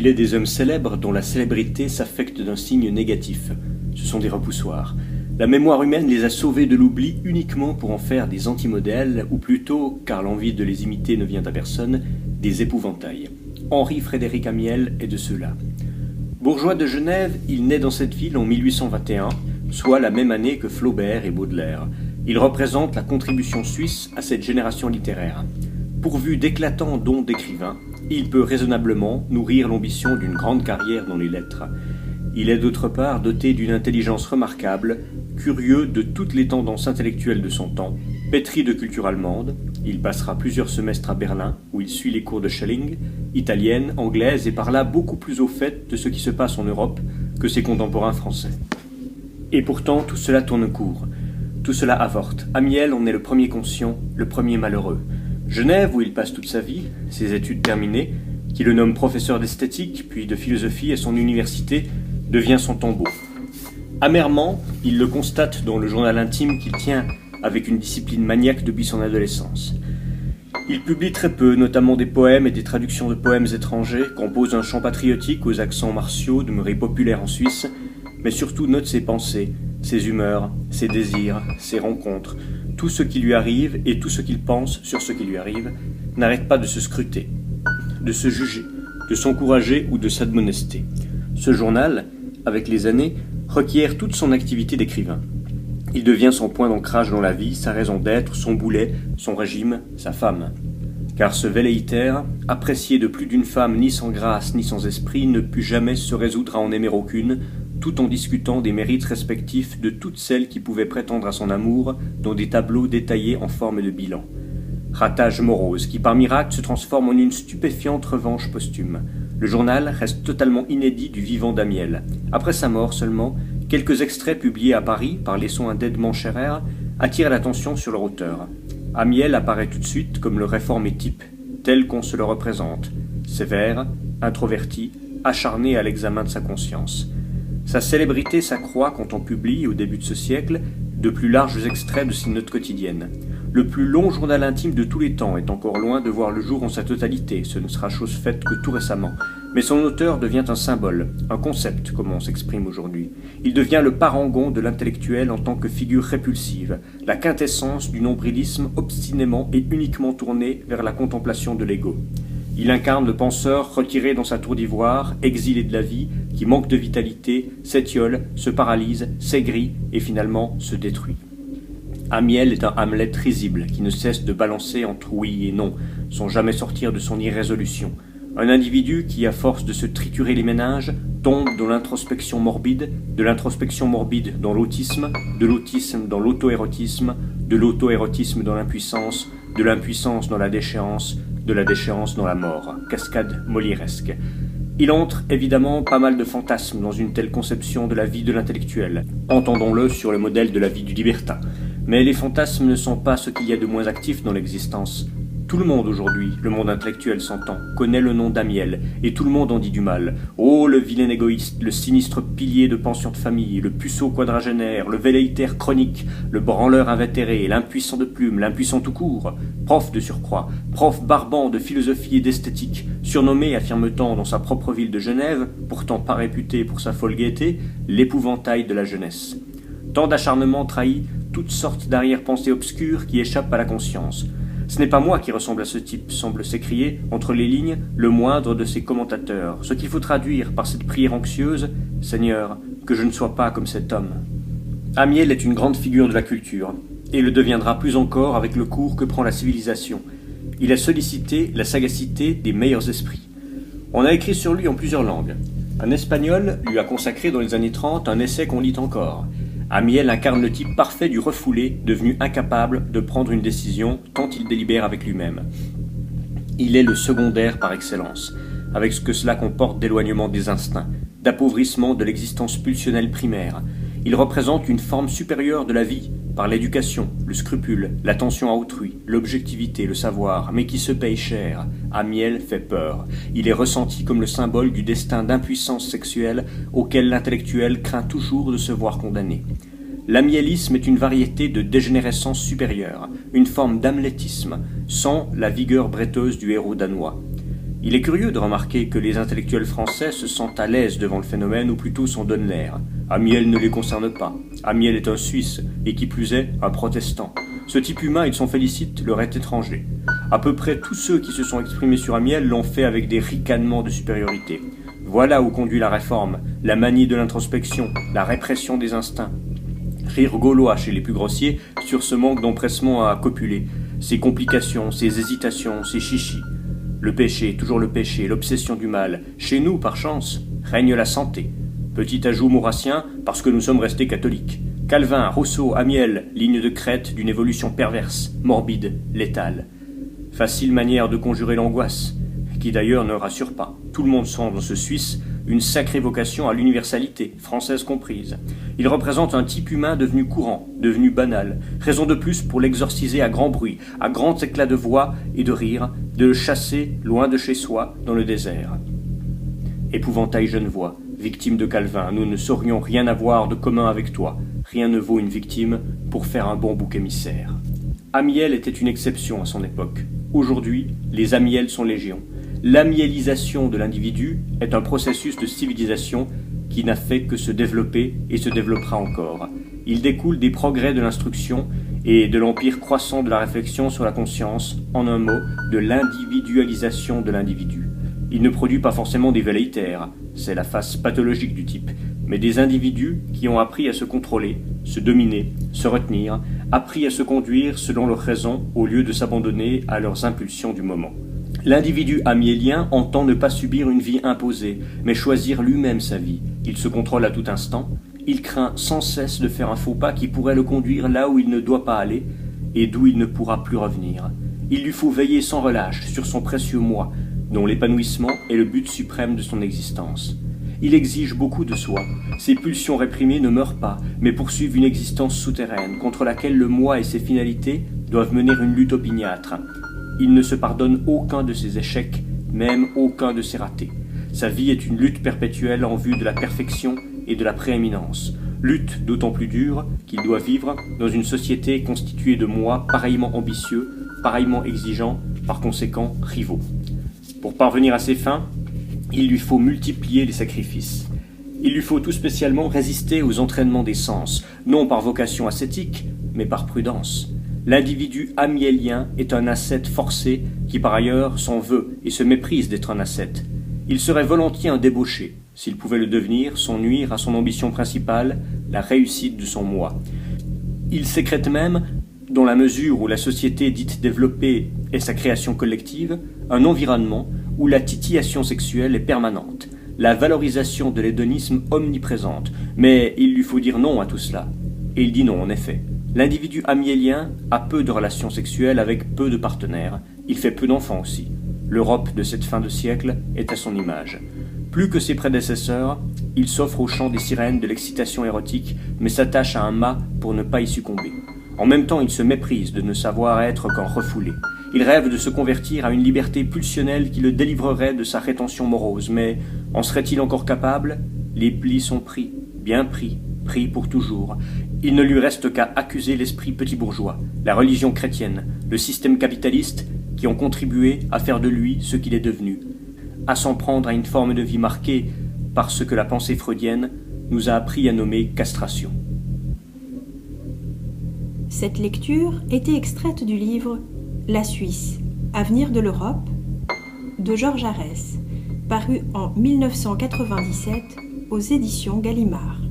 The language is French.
Il est des hommes célèbres dont la célébrité s'affecte d'un signe négatif. Ce sont des repoussoirs. La mémoire humaine les a sauvés de l'oubli uniquement pour en faire des antimodèles, ou plutôt, car l'envie de les imiter ne vient à personne, des épouvantails. Henri-Frédéric Amiel est de ceux-là. Bourgeois de Genève, il naît dans cette ville en 1821, soit la même année que Flaubert et Baudelaire. Il représente la contribution suisse à cette génération littéraire. Pourvu d'éclatants dons d'écrivain, il peut raisonnablement nourrir l'ambition d'une grande carrière dans les lettres. Il est d'autre part doté d'une intelligence remarquable, curieux de toutes les tendances intellectuelles de son temps, pétri de culture allemande. Il passera plusieurs semestres à Berlin, où il suit les cours de Schelling, italienne, anglaise et par là beaucoup plus au fait de ce qui se passe en Europe que ses contemporains français. Et pourtant, tout cela tourne court. Tout cela avorte. Amiel en est le premier conscient, le premier malheureux. Genève, où il passe toute sa vie, ses études terminées, qui le nomme professeur d'esthétique, puis de philosophie à son université, devient son tombeau. Amèrement, il le constate dans le journal intime qu'il tient avec une discipline maniaque depuis son adolescence. Il publie très peu, notamment des poèmes et des traductions de poèmes étrangers, compose un chant patriotique aux accents martiaux demeurés populaires en Suisse, mais surtout note ses pensées, ses humeurs, ses désirs, ses rencontres. Tout ce qui lui arrive et tout ce qu'il pense sur ce qui lui arrive n'arrête pas de se scruter, de se juger, de s'encourager ou de s'admonester. Ce journal, avec les années, requiert toute son activité d'écrivain. Il devient son point d'ancrage dans la vie, sa raison d'être, son boulet, son régime, sa femme. Car ce velléitaire, apprécié de plus d'une femme ni sans grâce ni sans esprit, ne put jamais se résoudre à en aimer aucune, tout en discutant des mérites respectifs de toutes celles qui pouvaient prétendre à son amour dans des tableaux détaillés en forme de bilan. Ratage morose qui par miracle se transforme en une stupéfiante revanche posthume. Le journal reste totalement inédit du vivant d'Amiel. Après sa mort seulement, quelques extraits publiés à Paris par les sons d'Edmond Scherer attirent l'attention sur leur auteur. Amiel apparaît tout de suite comme le réformé type, tel qu'on se le représente, sévère, introverti, acharné à l'examen de sa conscience. Sa célébrité s'accroît quand on publie, au début de ce siècle, de plus larges extraits de ses notes quotidiennes. Le plus long journal intime de tous les temps est encore loin de voir le jour en sa totalité, ce ne sera chose faite que tout récemment. Mais son auteur devient un symbole, un concept, comme on s'exprime aujourd'hui. Il devient le parangon de l'intellectuel en tant que figure répulsive, la quintessence du nombrilisme obstinément et uniquement tourné vers la contemplation de l'ego. Il incarne le penseur retiré dans sa tour d'ivoire, exilé de la vie, qui manque de vitalité, s'étiole, se paralyse, s'aigrit et finalement se détruit. Amiel est un Hamlet risible qui ne cesse de balancer entre oui et non, sans jamais sortir de son irrésolution. Un individu qui, à force de se triturer les méninges, tombe dans l'introspection morbide, de l'introspection morbide dans l'autisme, de l'autisme dans l'auto-érotisme, de l'auto-érotisme dans l'impuissance, de l'impuissance dans la déchéance, de la déchéance dans la mort. Cascade molièresque. Il entre évidemment pas mal de fantasmes dans une telle conception de la vie de l'intellectuel, entendons-le sur le modèle de la vie du libertin. Mais les fantasmes ne sont pas ce qu'il y a de moins actif dans l'existence. Tout le monde aujourd'hui, le monde intellectuel s'entend, connaît le nom d'Amiel, et tout le monde en dit du mal. Oh, le vilain égoïste, le sinistre pilier de pension de famille, le puceau quadragénaire, le velléitaire chronique, le branleur invétéré, l'impuissant de plume, l'impuissant tout court, prof de surcroît, prof barbant de philosophie et d'esthétique, surnommé, affirme-t-on dans sa propre ville de Genève, pourtant pas réputé pour sa folle gaieté, l'épouvantail de la jeunesse. Tant d'acharnement trahit toutes sortes d'arrière-pensées obscures qui échappent à la conscience. Ce n'est pas moi qui ressemble à ce type, semble s'écrier, entre les lignes, le moindre de ses commentateurs. Ce qu'il faut traduire par cette prière anxieuse, « Seigneur, que je ne sois pas comme cet homme ». Amiel est une grande figure de la culture, et le deviendra plus encore avec le cours que prend la civilisation. Il a sollicité la sagacité des meilleurs esprits. On a écrit sur lui en plusieurs langues. Un Espagnol lui a consacré dans les années 30 un essai qu'on lit encore. Amiel incarne le type parfait du refoulé, devenu incapable de prendre une décision tant il délibère avec lui-même. Il est le secondaire par excellence, avec ce que cela comporte d'éloignement des instincts, d'appauvrissement de l'existence pulsionnelle primaire. Il représente une forme supérieure de la vie, par l'éducation, le scrupule, l'attention à autrui, l'objectivité, le savoir, mais qui se paye cher. Amiel fait peur. Il est ressenti comme le symbole du destin d'impuissance sexuelle auquel l'intellectuel craint toujours de se voir condamné. L'amielisme est une variété de dégénérescence supérieure, une forme d'hamlétisme, sans la vigueur bretteuse du héros danois. Il est curieux de remarquer que les intellectuels français se sentent à l'aise devant le phénomène, ou plutôt s'en donnent l'air. Amiel ne les concerne pas. Amiel est un Suisse, et qui plus est, un protestant. Ce type humain, ils s'en félicitent, leur est étranger. À peu près tous ceux qui se sont exprimés sur Amiel l'ont fait avec des ricanements de supériorité. Voilà où conduit la réforme, la manie de l'introspection, la répression des instincts. Rire gaulois chez les plus grossiers sur ce manque d'empressement à copuler, ces complications, ces hésitations, ces chichis. Le péché, toujours le péché, l'obsession du mal. Chez nous, par chance, règne la santé. Petit ajout maurassien, parce que nous sommes restés catholiques. Calvin, Rousseau, Amiel, ligne de crête d'une évolution perverse, morbide, létale. Facile manière de conjurer l'angoisse, qui d'ailleurs ne rassure pas. Tout le monde sent dans ce Suisse une sacrée vocation à l'universalité, française comprise. Il représente un type humain devenu courant, devenu banal, raison de plus pour l'exorciser à grand bruit, à grand éclat de voix et de rire, de le chasser loin de chez soi, dans le désert. Épouvantail genevois, victime de Calvin, nous ne saurions rien avoir de commun avec toi. Rien ne vaut une victime pour faire un bon bouc émissaire. Amiel était une exception à son époque. Aujourd'hui, les Amiels sont légion. L'amiélisation de l'individu est un processus de civilisation qui n'a fait que se développer et se développera encore. Il découle des progrès de l'instruction et de l'empire croissant de la réflexion sur la conscience, en un mot, de l'individualisation de l'individu. Il ne produit pas forcément des velléitaires, c'est la face pathologique du type, mais des individus qui ont appris à se contrôler, se dominer, se retenir, appris à se conduire selon leurs raisons au lieu de s'abandonner à leurs impulsions du moment. L'individu amiélien entend ne pas subir une vie imposée, mais choisir lui-même sa vie. Il se contrôle à tout instant, il craint sans cesse de faire un faux pas qui pourrait le conduire là où il ne doit pas aller et d'où il ne pourra plus revenir. Il lui faut veiller sans relâche sur son précieux moi, dont l'épanouissement est le but suprême de son existence. Il exige beaucoup de soi. Ses pulsions réprimées ne meurent pas, mais poursuivent une existence souterraine, contre laquelle le moi et ses finalités doivent mener une lutte opiniâtre. Il ne se pardonne aucun de ses échecs, même aucun de ses ratés. Sa vie est une lutte perpétuelle en vue de la perfection et de la prééminence. Lutte d'autant plus dure qu'il doit vivre dans une société constituée de moi pareillement ambitieux, pareillement exigeants, par conséquent rivaux. Pour parvenir à ses fins, il lui faut multiplier les sacrifices. Il lui faut tout spécialement résister aux entraînements des sens, non par vocation ascétique, mais par prudence. L'individu amiélien est un ascète forcé qui par ailleurs s'en veut et se méprise d'être un ascète. Il serait volontiers un débauché, s'il pouvait le devenir, sans nuire à son ambition principale, la réussite de son moi. Il sécrète même, dans la mesure où la société dite développée est sa création collective, un environnement où la titillation sexuelle est permanente, la valorisation de l'hédonisme omniprésente, mais il lui faut dire non à tout cela. Et il dit non en effet. L'individu amiélien a peu de relations sexuelles avec peu de partenaires. Il fait peu d'enfants aussi. L'Europe de cette fin de siècle est à son image. Plus que ses prédécesseurs, il s'offre au chant des sirènes de l'excitation érotique, mais s'attache à un mât pour ne pas y succomber. En même temps, il se méprise de ne savoir être qu'en refoulé. Il rêve de se convertir à une liberté pulsionnelle qui le délivrerait de sa rétention morose, mais en serait-il encore capable ? Les plis sont pris, bien pris, pris pour toujours. Il ne lui reste qu'à accuser l'esprit petit bourgeois, la religion chrétienne, le système capitaliste qui ont contribué à faire de lui ce qu'il est devenu, à s'en prendre à une forme de vie marquée par ce que la pensée freudienne nous a appris à nommer castration. Cette lecture était extraite du livre « La Suisse, avenir de l'Europe » de Georges Arès, paru en 1997 aux éditions Gallimard.